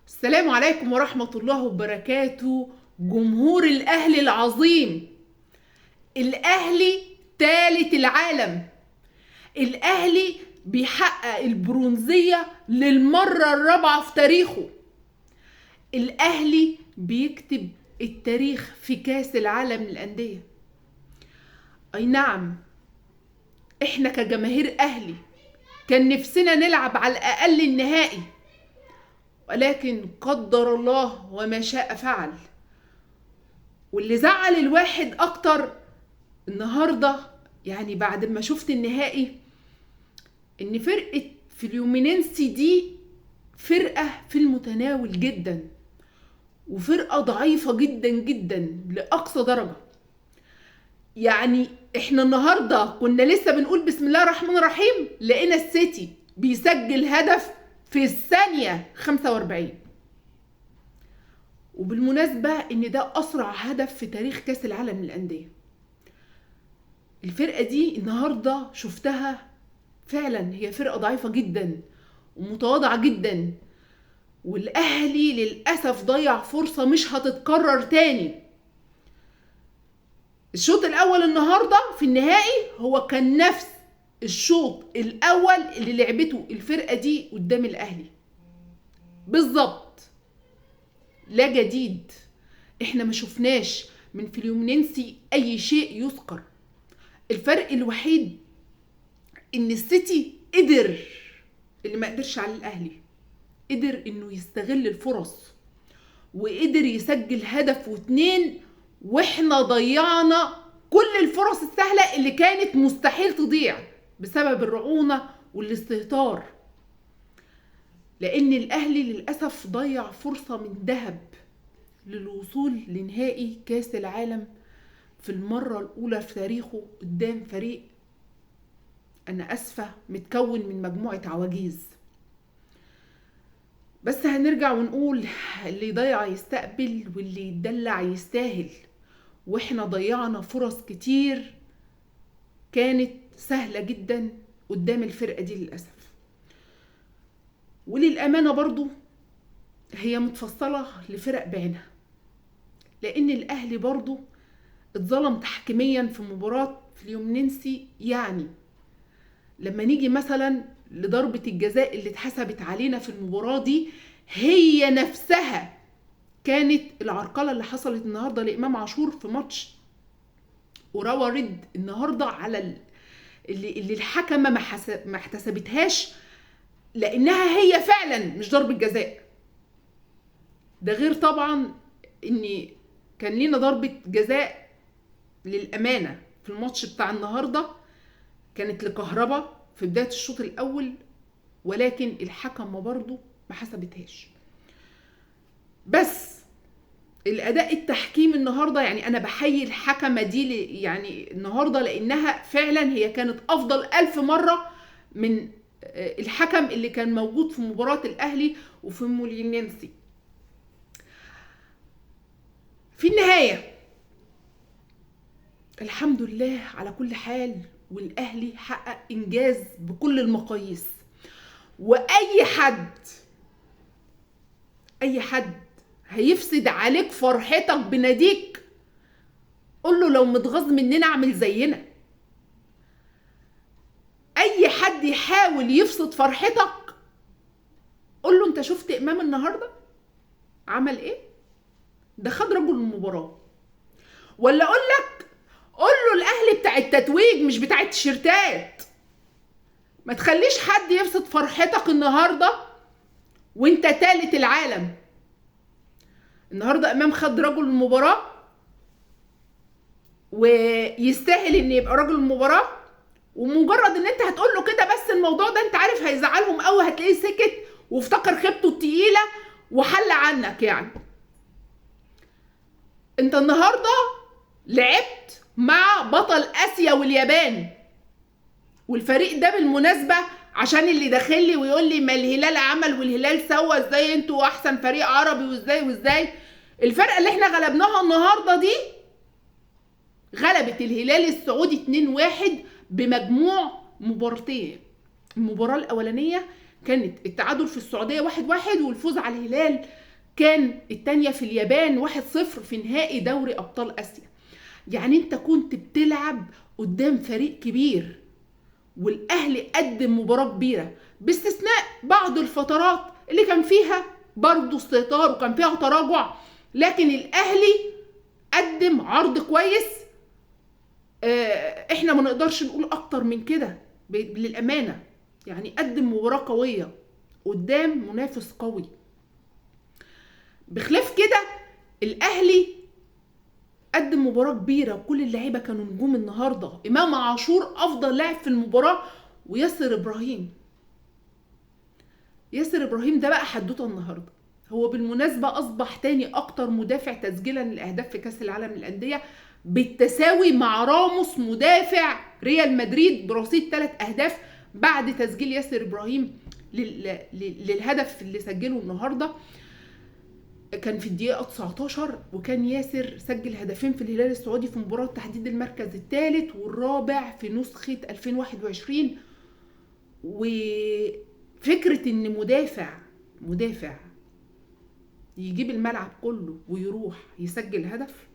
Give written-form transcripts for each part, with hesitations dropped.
السلام عليكم ورحمة الله وبركاته. جمهور الأهلي العظيم، الأهلي ثالث العالم. الأهلي بيحقق البرونزية للمرة الرابعة في تاريخه. الأهلي بيكتب التاريخ في كاس العالم للأندية. أي نعم، إحنا كجماهير أهلي كان نفسنا نلعب على الأقل النهائي، ولكن قدر الله وما شاء فعل. واللي زعل الواحد اكتر النهارده، يعني بعد ما شفت النهائي، ان فرقة فلومينينسي دي فرقة في المتناول جدا، وفرقة ضعيفة جدا جدا لأقصى درجة. يعني احنا النهارده كنا لسه بنقول بسم الله الرحمن الرحيم، لقينا السيتي بيسجل هدف في الثانية 45. وبالمناسبة ان ده اسرع هدف في تاريخ كاس العالم للأندية. الفرقة دي النهاردة شفتها فعلا هي فرقة ضعيفة جدا ومتواضعة جدا، والاهلي للأسف ضيع فرصة مش هتتكرر تاني. الشوط الاول النهاردة في النهائي هو كان نفس الشوط الاول اللي لعبته الفرقة دي قدام الاهلي بالظبط، لا جديد. احنا ما شفناش من فلومينينسي اي شيء يذكر. الفرق الوحيد ان السيتي قدر، اللي ما قدرش على الاهلي، قدر انه يستغل الفرص وقدر يسجل هدف واتنين، واحنا ضيعنا كل الفرص السهلة اللي كانت مستحيل تضيع بسبب الرعونة والاستهتار. لان الاهلي للأسف ضيع فرصة من ذهب للوصول لنهائي كاس العالم في المرة الأولى في تاريخه قدام فريق، أنا أسفة، متكون من مجموعة عواجيز. بس هنرجع ونقول اللي يضيع يستقبل واللي يتدلع يستاهل. واحنا ضيعنا فرص كتير كانت سهلة جدا قدام الفرقة دي للأسف. وللأمانة برضو هي متفصلة لفرق بعينها، لأن الأهلي برضو اتظلم تحكيميا في مباراة فلومينينسي. يعني لما نيجي مثلا لضربة الجزاء اللي اتحسبت علينا في المباراة دي، هي نفسها كانت العرقلة اللي حصلت النهاردة لإمام عاشور في ماتش وراوا رد النهاردة على اللي الحكمة ما احتسبتهاش، لأنها هي فعلا مش ضربة جزاء. ده غير طبعا ان كان لينا ضربة جزاء للأمانة في الماتش بتاع النهاردة، كانت لكهربا في بداية الشوط الأول، ولكن الحكم برضو ما حسبتهاش. بس الأداء التحكيم النهاردة، يعني أنا بحيي الحكمة دي يعني النهاردة، لأنها فعلا هي كانت أفضل 1000 مرة من الحكم اللي كان موجود في مباراة الأهلي وفي مولينينسي. في النهاية الحمد لله على كل حال، والأهلي حقق إنجاز بكل المقاييس. وأي حد هيفسد عليك فرحتك بناديك، قول له لو متغاظ مننا اعمل زينا. أي حد يحاول يفسد فرحتك قول له انت شفت إمام النهاردة عمل ايه؟ ده خد رجل المباراة. ولا قول له الأهلي بتاع التتويج مش بتاع التيشيرتات. ما تخليش حد يفسد فرحتك النهاردة وانت تالت العالم. النهاردة امام خد رجل المباراة ويستاهل ان يبقى رجل المباراة، ومجرد ان انت هتقول له كده بس الموضوع ده انت عارف هيزعلهم قوي، هتلاقيه سكت وافتكر خيبته التقيلة وحل عنك. يعني انت النهاردة لعبت مع بطل اسيا واليابان، والفريق ده بالمناسبة عشان اللي داخل لي ويقول لي ما الهلال عمل والهلال سوى، ازاي انتوا احسن فريق عربي وازاي الفرقة اللي احنا غلبناها النهاردة دي غلبت الهلال السعودي 2-1 بمجموع مباراتين. المباراة الاولانية كانت التعادل في السعوديه 1-1، والفوز على الهلال كان التانية في اليابان 1-0 في نهائي دوري ابطال اسيا. يعني انت كنت بتلعب قدام فريق كبير، والاهلي قدم مباراه كبيره باستثناء بعض الفترات اللي كان فيها برضه استهتار وكان فيها تراجع، لكن الاهلي قدم عرض كويس. احنا ما نقدرش نقول اكتر من كده للامانه، يعني قدم مباراه قويه قدام منافس قوي. بخلاف كده الاهلي قدم مباراه كبيره، وكل اللعيبه كانوا نجوم النهارده. امام عاشور افضل لاعب في المباراه، وياسر ابراهيم ده بقى حدوته النهارده. هو بالمناسبه اصبح تاني اكتر مدافع تسجيلا للاهداف في كاس العالم للانديه، بالتساوي مع راموس مدافع ريال مدريد برصيد 3 أهداف بعد تسجيل ياسر ابراهيم للهدف اللي سجله النهارده. كان في الدقيقه 19، وكان ياسر سجل هدفين في الهلال السعودي في مباراه تحديد المركز الثالث والرابع في نسخه 2021. وفكره ان مدافع يجيب الملعب كله ويروح يسجل هدف،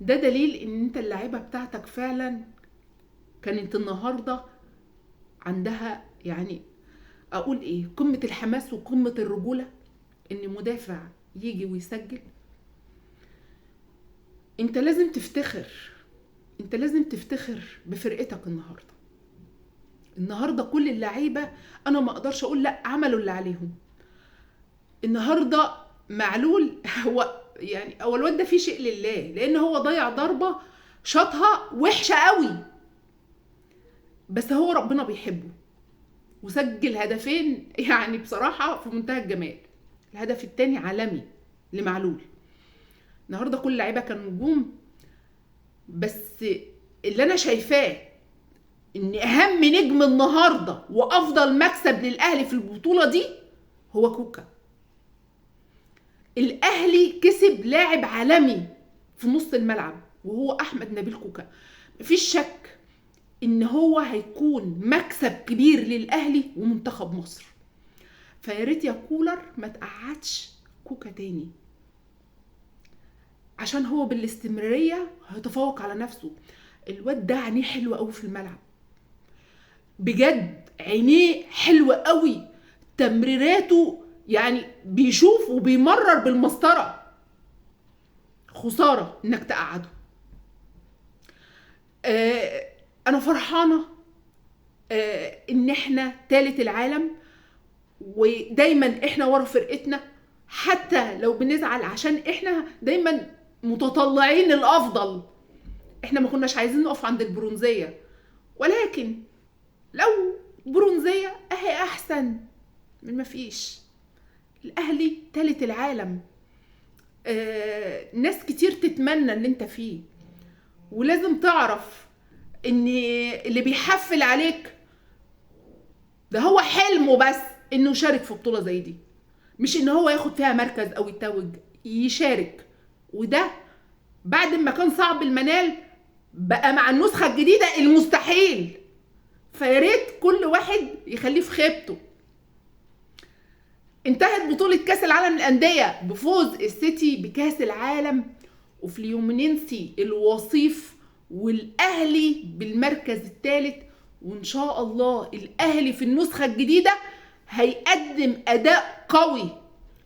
ده دليل ان انت اللاعيبه بتاعتك فعلا كانت النهارده عندها، يعني اقول ايه، قمه الحماس وقمه الرجوله ان مدافع يجي ويسجل. انت لازم تفتخر بفرقتك النهارده كل اللعيبه، انا ما اقدرش اقول لا، عملوا اللي عليهم النهارده. معلول هو يعني اول الواد ده فيه شيء لله، لان هو ضيع ضربه شاطها وحشه قوي، بس هو ربنا بيحبه وسجل هدفين يعني بصراحه في منتهى الجمال. الهدف الثاني عالمي لمعلول. النهارده كل اللعيبه كانوا نجوم، بس اللي انا شايفاه ان اهم نجم النهارده وافضل مكسب للاهلي في البطوله دي هو كوكا. الاهلي كسب لاعب عالمي في نص الملعب وهو احمد نبيل كوكا. مفيش شك ان هو هيكون مكسب كبير للاهلي ومنتخب مصر. فياريت يا كولر ما تقعدش كوكا تاني، عشان هو بالاستمراريه هيتفوق على نفسه. الواد ده عينيه حلوه قوي في الملعب، بجد عينيه حلوه قوي، تمريراته يعني بيشوف وبيمرر بالمسطره. خساره انك تقعده. انا فرحانه ان احنا ثالث العالم، ودايما احنا ورا فرقتنا، حتى لو بنزعل عشان احنا دايما متطلعين الافضل. احنا ما كناش عايزين نقف عند البرونزيه، ولكن لو برونزيه اهي احسن من ما فيش. الاهلي ثالث العالم، ناس كتير تتمنى اللي انت فيه، ولازم تعرف ان اللي بيحفل عليك ده هو حلمه بس انه يشارك في بطولة زي دي، مش ان هو ياخد فيها مركز او يتوج، يشارك. وده بعد ما كان صعب المنال بقى مع النسخة الجديدة المستحيل. فياريت كل واحد يخليه في خيبته. انتهت بطولة كاس العالم للأندية بفوز السيتي بكاس العالم، وفليومينينسي الوصيف والأهلي بالمركز الثالث. وإن شاء الله الأهلي في النسخة الجديدة هيقدم أداء قوي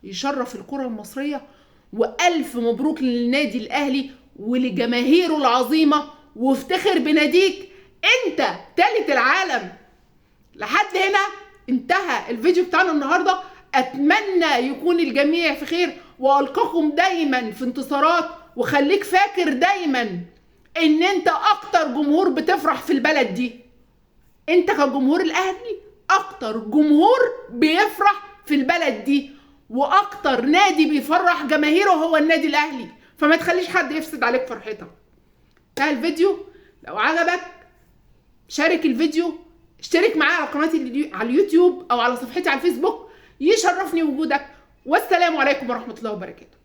يشرف الكرة المصرية. وألف مبروك للنادي الأهلي ولجماهيره العظيمة، وافتخر بناديك، انت ثالث العالم. لحد هنا انتهى الفيديو بتاعنا النهارده. اتمنى يكون الجميع في خير، والقاكم دايما في انتصارات. وخليك فاكر دايما ان انت اكتر جمهور بتفرح في البلد دي. انت كجمهور الاهلي اكتر جمهور بيفرح في البلد دي، واكتر نادي بيفرح جماهيره هو النادي الاهلي. فما تخليش حد يفسد عليك فرحتك. انتهى الفيديو. لو عجبك شارك الفيديو، اشترك معايا على قناتي على اليوتيوب او على صفحتي على الفيسبوك، يشرفني وجودك. والسلام عليكم ورحمة الله وبركاته.